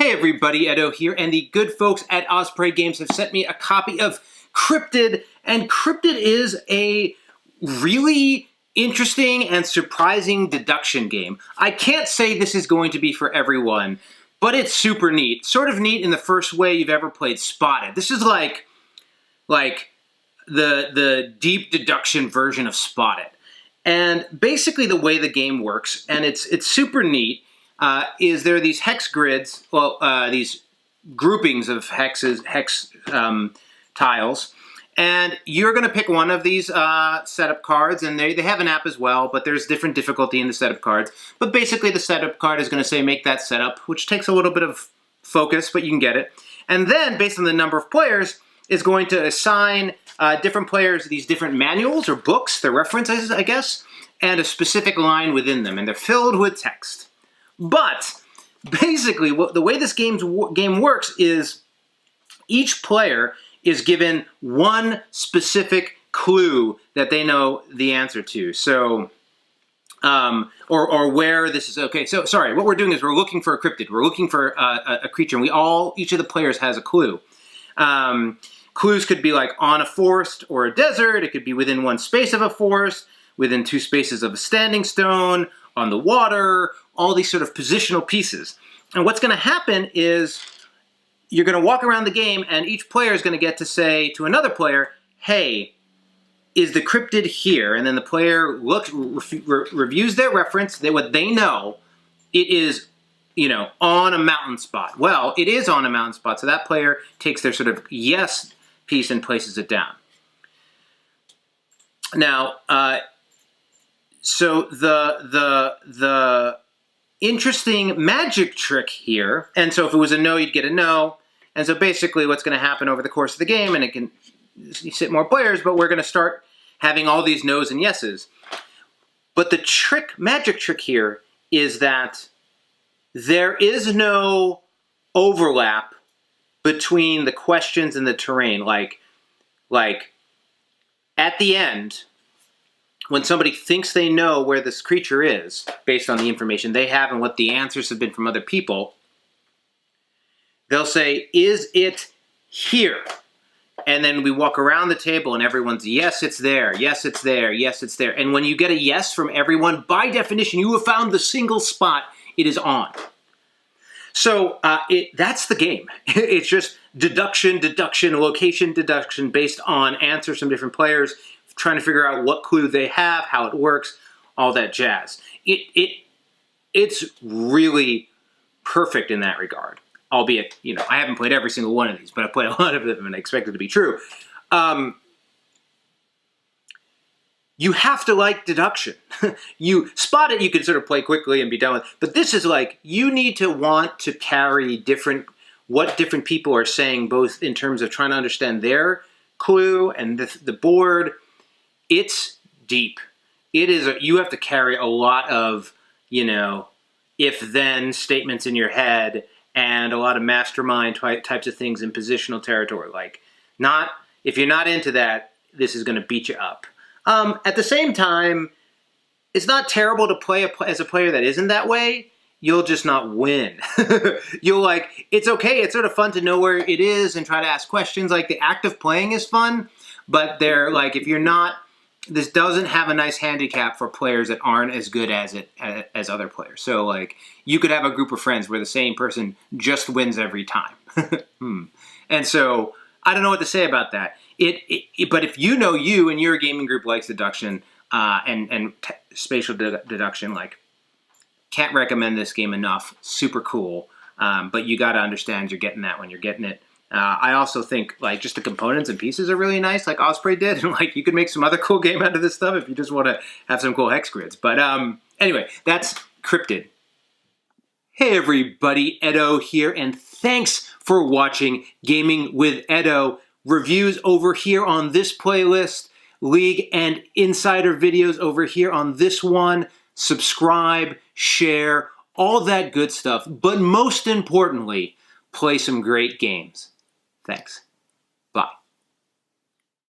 Hey everybody, Edo here, and the good folks at Osprey Games have sent me a copy of Cryptid, and Cryptid is a really interesting and surprising deduction game. I can't say this is going to be for everyone, but it's super neat. Sort of neat in the first way you've ever played Spotted. This is like the deep deduction version of Spotted. And basically the way the game works, and it's super neat, is there are these hex grids, these groupings of hex tiles, and you're going to pick one of these setup cards, and they have an app as well, but there's different difficulty in the setup cards. But basically the setup card is going to say make that setup, which takes a little bit of focus, but you can get it. And then, based on the number of players, is going to assign different players these different manuals or books, they're references, I guess, and a specific line within them, and they're filled with text. But basically, the way this game works is each player is given one specific clue that they know the answer to. So, or where this is. Okay, so sorry, what we're doing is we're looking for a cryptid. We're looking for a creature, and each of the players has a clue. Clues could be like on a forest or a desert. It could be within one space of a forest, within two spaces of a standing stone, on the water, all these sort of positional pieces. And what's going to happen is you're going to walk around the game, and each player is going to get to say to another player, hey, is the cryptid here? And then the player reviews their reference, what they know. It is, on a mountain spot. Well, it is on a mountain spot, so that player takes their sort of yes piece and places it down. Now, so the interesting magic trick here, and so if it was a no, you'd get a no, and so basically what's going to happen over the course of the game, and it can sit more players, but we're going to start having all these no's and yeses. But the magic trick here is that there is no overlap between the questions and the terrain. Like at the end, when somebody thinks they know where this creature is, based on the information they have and what the answers have been from other people, they'll say, is it here? And then we walk around the table and everyone's, yes, it's there, yes, it's there, yes, it's there. And when you get a yes from everyone, by definition, you have found the single spot it is on. So that's the game. It's just deduction, location deduction based on answers from different players, trying to figure out what clue they have, how it works, all that jazz. It's really perfect in that regard. Albeit, I haven't played every single one of these, but I've played a lot of them and I expect it to be true. You have to like deduction. You spot it, you can sort of play quickly and be done with. But this is like, you need to want to carry what different people are saying, both in terms of trying to understand their clue and the board. It's deep. You have to carry a lot of, if-then statements in your head and a lot of mastermind types of things in positional territory. If you're not into that, this is going to beat you up. At the same time, it's not terrible to play as a player that isn't that way. You'll just not win. It's okay. It's sort of fun to know where it is and try to ask questions. The act of playing is fun, but if you're not, this doesn't have a nice handicap for players that aren't as good as other players. So you could have a group of friends where the same person just wins every time. And so I don't know what to say about that. But if you and your gaming group likes deduction and spatial deduction, can't recommend this game enough. Super cool. But you got to understand you're getting that when you're getting it. I also think just the components and pieces are really nice, like Osprey did, and you could make some other cool game out of this stuff if you just want to have some cool hex grids. But anyway, that's Cryptid. Hey everybody, Edo here, and thanks for watching Gaming with Edo. Reviews over here on this playlist, League and Insider videos over here on this one. Subscribe, share, all that good stuff. But most importantly, play some great games. Thanks.